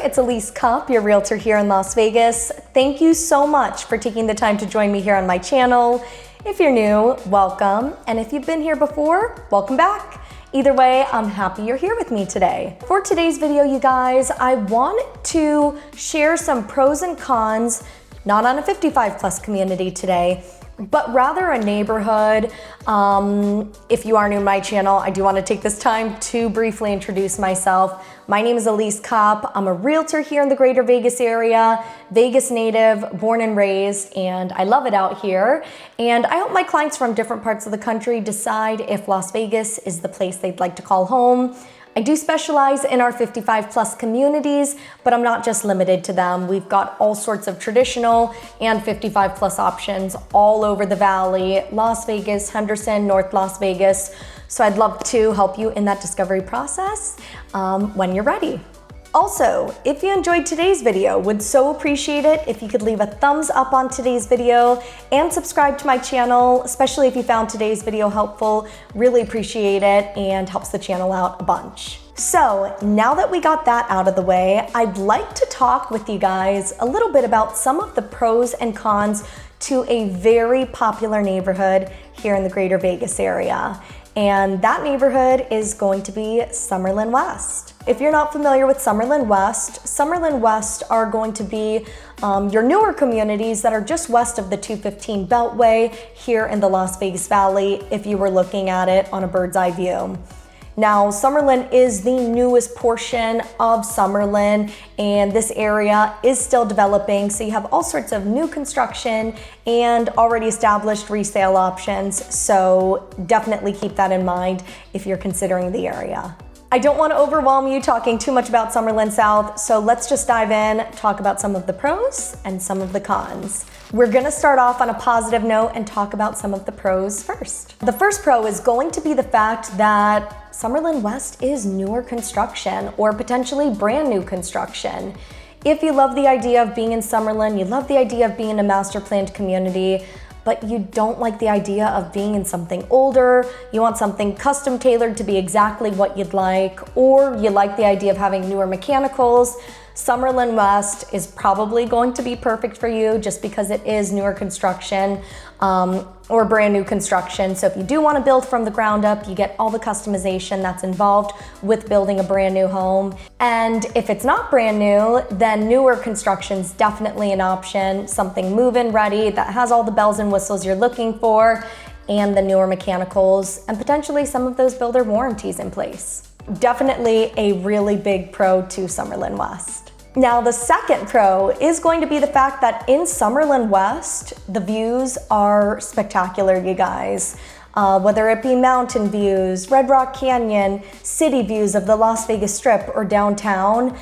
It's Elise Kopp, your realtor here in Las Vegas. Thank you so much for taking the time to join me here on my channel. If you're new, welcome. And if you've been here before, welcome back. Either way, I'm happy you're here with me today. For today's video, you guys, I want to share some pros and cons, not on a 55+ community today, but rather a neighborhood. If you are new to my channel, I do want to take this time to briefly introduce myself. My name is Elise Kopp. I'm a realtor here in the greater Vegas area, Vegas native, born and raised, and I love it out here. And I help my clients from different parts of the country decide if Las Vegas is the place they'd like to call home. I do specialize in our 55+ communities, but I'm not just limited to them. We've got all sorts of traditional and 55+ options all over the valley, Las Vegas, Henderson, North Las Vegas. So I'd love to help you in that discovery process when you're ready. Also, if you enjoyed today's video, would so appreciate it if you could leave a thumbs up on today's video and subscribe to my channel, especially if you found today's video helpful. Really appreciate it and helps the channel out a bunch. So now that we got that out of the way, I'd like to talk with you guys a little bit about some of the pros and cons to a very popular neighborhood here in the greater Vegas area. And that neighborhood is going to be Summerlin West. If you're not familiar with Summerlin West are going to be your newer communities that are just west of the 215 Beltway here in the Las Vegas Valley, if you were looking at it on a bird's eye view. Now, Summerlin is the newest portion of Summerlin, and this area is still developing, so you have all sorts of new construction and already established resale options, so definitely keep that in mind if you're considering the area. I don't want to overwhelm you talking too much about Summerlin South, so let's just dive in, talk about some of the pros and some of the cons. We're gonna start off on a positive note and talk about some of the pros first. The first pro is going to be the fact that Summerlin West is newer construction or potentially brand new construction. If you love the idea of being in Summerlin, you love the idea of being in a master planned community, but you don't like the idea of being in something older, you want something custom tailored to be exactly what you'd like, or you like the idea of having newer mechanicals, Summerlin West is probably going to be perfect for you just because it is newer construction or brand new construction. So if you do want to build from the ground up, you get all the customization that's involved with building a brand new home. And if it's not brand new, then newer construction's definitely an option, something move-in ready that has all the bells and whistles you're looking for and the newer mechanicals and potentially some of those builder warranties in place. Definitely a really big pro to Summerlin West. Now, the second pro is going to be the fact that in Summerlin West, the views are spectacular, you guys. Whether it be mountain views, Red Rock Canyon, city views of the Las Vegas Strip or downtown,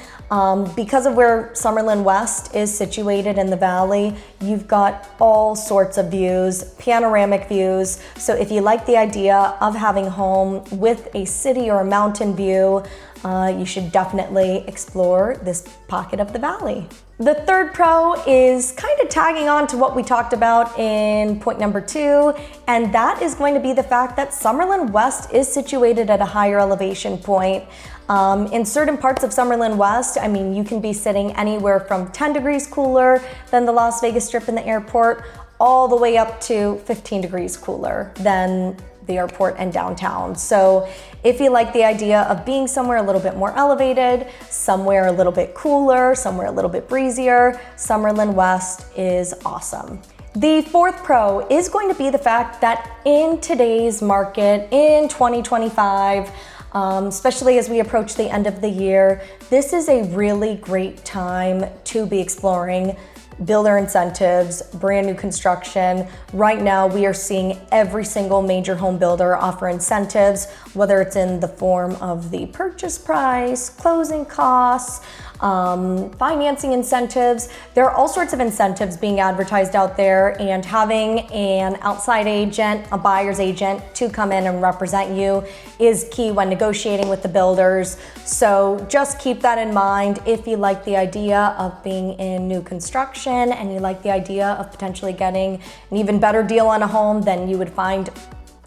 because of where Summerlin West is situated in the valley, you've got all sorts of views, panoramic views. So if you like the idea of having a home with a city or a mountain view, you should definitely explore this pocket of the valley. The third pro is kind of tagging on to what we talked about in point number 2, and that is going to be the fact that Summerlin West is situated at a higher elevation point. In certain parts of Summerlin West, I mean, you can be sitting anywhere from 10 degrees cooler than the Las Vegas Strip and the airport, all the way up to 15 degrees cooler than the airport and downtown. So if you like the idea of being somewhere a little bit more elevated, somewhere a little bit cooler, somewhere a little bit breezier, Summerlin West is awesome. The fourth pro is going to be the fact that in today's market, in 2025, especially as we approach the end of the year, this is a really great time to be exploring builder incentives, brand new construction. Right now, we are seeing every single major home builder offer incentives, whether it's in the form of the purchase price, closing costs, financing incentives. There are all sorts of incentives being advertised out there, and having an outside agent, a buyer's agent, to come in and represent you is key when negotiating with the builders. So just keep that in mind if you like the idea of being in new construction and you like the idea of potentially getting an even better deal on a home than you would find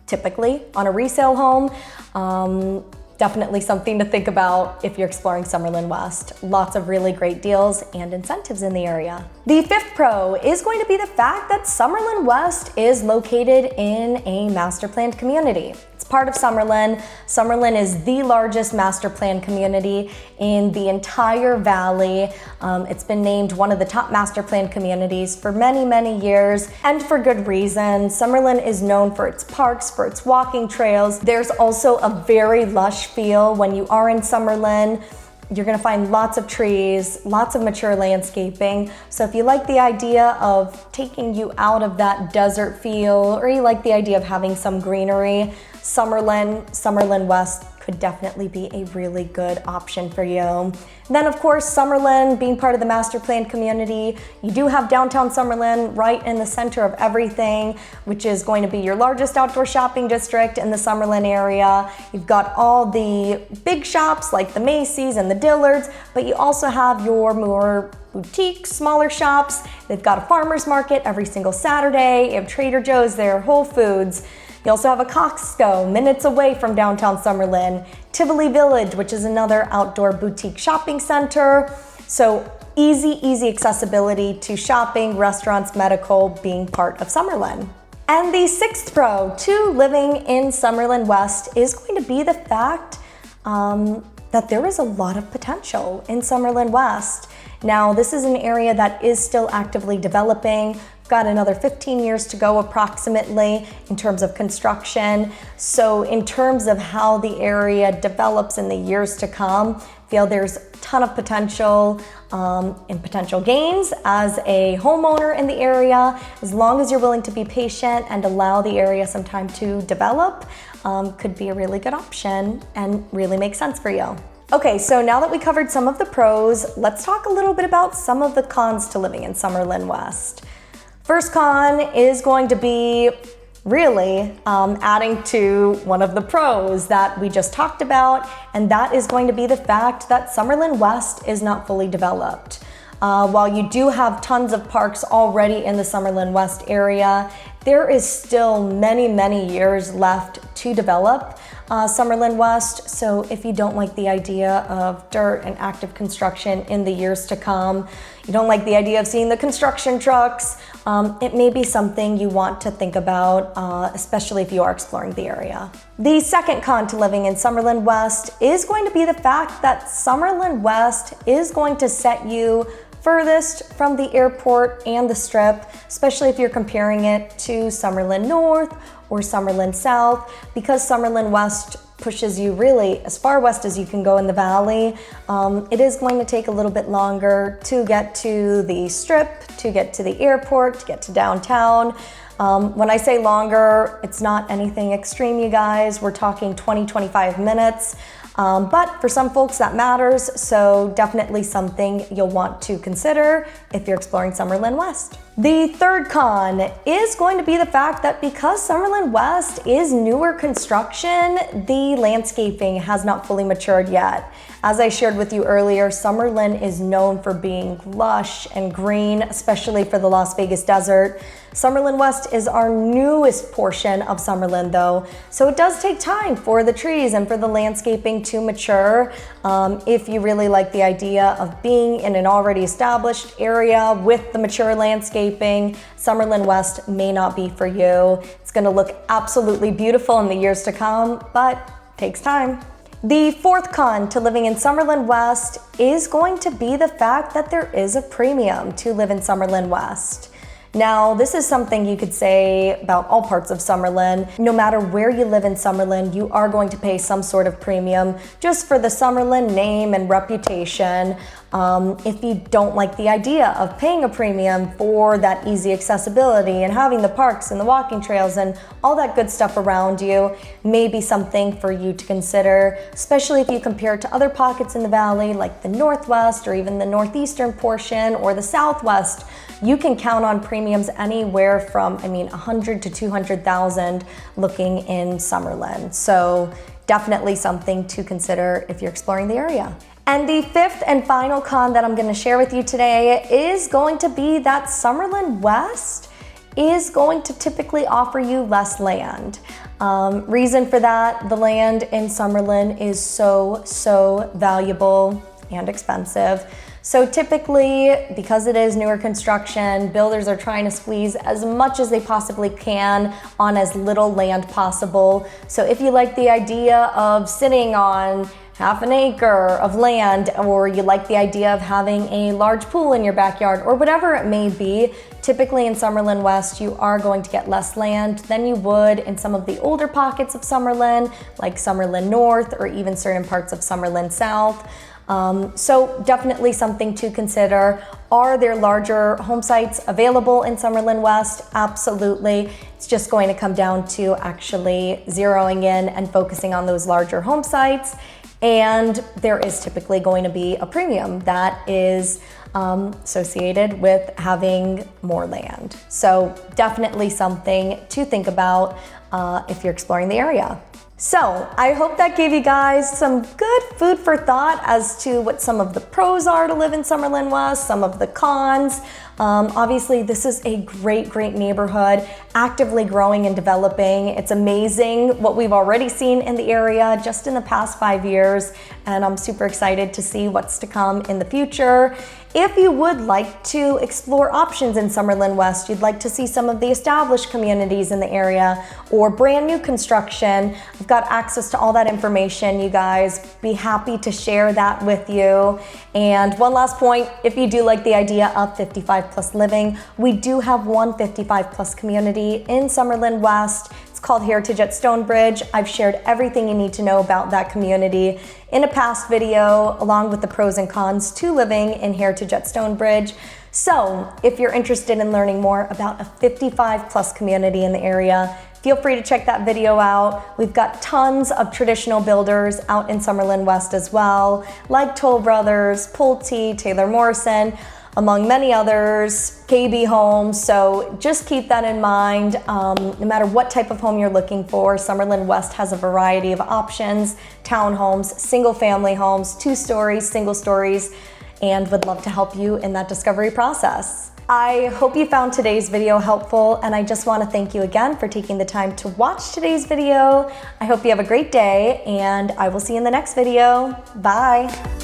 typically on a resale home. definitely something to think about if you're exploring Summerlin West. Lots of really great deals and incentives in the area. The fifth pro is going to be the fact that Summerlin West is located in a master planned community. It's part of Summerlin. Summerlin is the largest master planned community in the entire valley. It's been named one of the top master planned communities for many, many years, and for good reason. Summerlin is known for its parks, for its walking trails. There's also a very lush feel when you are in Summerlin. You're gonna find lots of trees, lots of mature landscaping. So if you like the idea of taking you out of that desert feel, or you like the idea of having some greenery, Summerlin West could definitely be a really good option for you. And then of course, Summerlin being part of the master planned community, you do have downtown Summerlin right in the center of everything, which is going to be your largest outdoor shopping district in the Summerlin area. You've got all the big shops like the Macy's and the Dillard's, but you also have your more boutique, smaller shops. They've got a farmer's market every single Saturday. You have Trader Joe's there, Whole Foods. You also have a Costco minutes away from downtown Summerlin, Tivoli Village, which is another outdoor boutique shopping center. So easy accessibility to shopping, restaurants, medical, being part of Summerlin. And the sixth pro to living in Summerlin West is going to be the fact that there is a lot of potential in Summerlin West. Now, this is an area that is still actively developing. Got another 15 years to go approximately in terms of construction. So in terms of how the area develops in the years to come, I feel there's a ton of potential and potential gains as a homeowner in the area. As long as you're willing to be patient and allow the area some time to develop, could be a really good option and really make sense for you. Okay, so now that we covered some of the pros, let's talk a little bit about some of the cons to living in Summerlin West. First con is going to be really adding to one of the pros that we just talked about, and that is going to be the fact that Summerlin West is not fully developed. While you do have tons of parks already in the Summerlin West area, there is still many years left to develop Summerlin West. So if you don't like the idea of dirt and active construction in the years to come, you don't like the idea of seeing the construction trucks, it may be something you want to think about, especially if you are exploring the area. The second con to living in Summerlin West is going to be the fact that Summerlin West is going to set you furthest from the airport and the Strip, especially if you're comparing it to Summerlin North or Summerlin South, because Summerlin West pushes you really as far west as you can go in the valley. It is going to take a little bit longer to get to the Strip, to get to the airport, to get to downtown. When I say longer, it's not anything extreme, you guys. We're talking 20-25 minutes. But for some folks that matters, so definitely something you'll want to consider if you're exploring Summerlin West. The third con is going to be the fact that because Summerlin West is newer construction, the landscaping has not fully matured yet. As I shared with you earlier, Summerlin is known for being lush and green, especially for the Las Vegas desert. Summerlin West is our newest portion of Summerlin though, so it does take time for the trees and for the landscaping to mature. If you really like the idea of being in an already established area with the mature landscaping, Summerlin West may not be for you. It's gonna look absolutely beautiful in the years to come, but it takes time. The fourth con to living in Summerlin West is going to be the fact that there is a premium to live in Summerlin West. Now, this is something you could say about all parts of Summerlin. No matter where you live in Summerlin, you are going to pay some sort of premium just for the Summerlin name and reputation. If you don't like the idea of paying a premium for that easy accessibility and having the parks and the walking trails and all that good stuff around you, may be something for you to consider, especially if you compare it to other pockets in the valley like the Northwest or even the Northeastern portion or the Southwest. You can count on premiums anywhere from, 100 to 200,000 looking in Summerlin. So definitely something to consider if you're exploring the area. And the fifth and final con that I'm going to share with you today is going to be that Summerlin West is going to typically offer you less land. Reason for that, the land in Summerlin is so valuable and expensive. So typically, because it is newer construction, builders are trying to squeeze as much as they possibly can on as little land possible. So if you like the idea of sitting on half an acre of land, or you like the idea of having a large pool in your backyard, or whatever it may be, typically in Summerlin West, you are going to get less land than you would in some of the older pockets of Summerlin, like Summerlin North, or even certain parts of Summerlin South. So definitely something to consider. Are there larger home sites available in Summerlin West? Absolutely. It's just going to come down to actually zeroing in and focusing on those larger home sites. And there is typically going to be a premium that is associated with having more land. So definitely something to think about if you're exploring the area. So I hope that gave you guys some good food for thought as to what some of the pros are to live in Summerlin West, some of the cons. Obviously, this is a great neighborhood, actively growing and developing. It's amazing what we've already seen in the area just in the past 5 years, and I'm super excited to see what's to come in the future. If you would like to explore options in Summerlin West, you'd like to see some of the established communities in the area or brand new construction, I've got access to all that information, you guys. Be happy to share that with you. And one last point, if you do like the idea of 55 plus living, we do have one 55 plus community in Summerlin West. It's called Heritage at Stonebridge. I've shared everything you need to know about that community in a past video, along with the pros and cons to living in Heritage at Stonebridge. So if you're interested in learning more about a 55 plus community in the area, feel free to check that video out. We've got tons of traditional builders out in Summerlin West as well, like Toll Brothers, Pulte, Taylor Morrison, among many others, KB Homes. So just keep that in mind. No matter what type of home you're looking for, Summerlin West has a variety of options: townhomes, single family homes, 2 stories, single stories, and would love to help you in that discovery process. I hope you found today's video helpful, and I just want to thank you again for taking the time to watch today's video. I hope you have a great day, and I will see you in the next video. Bye.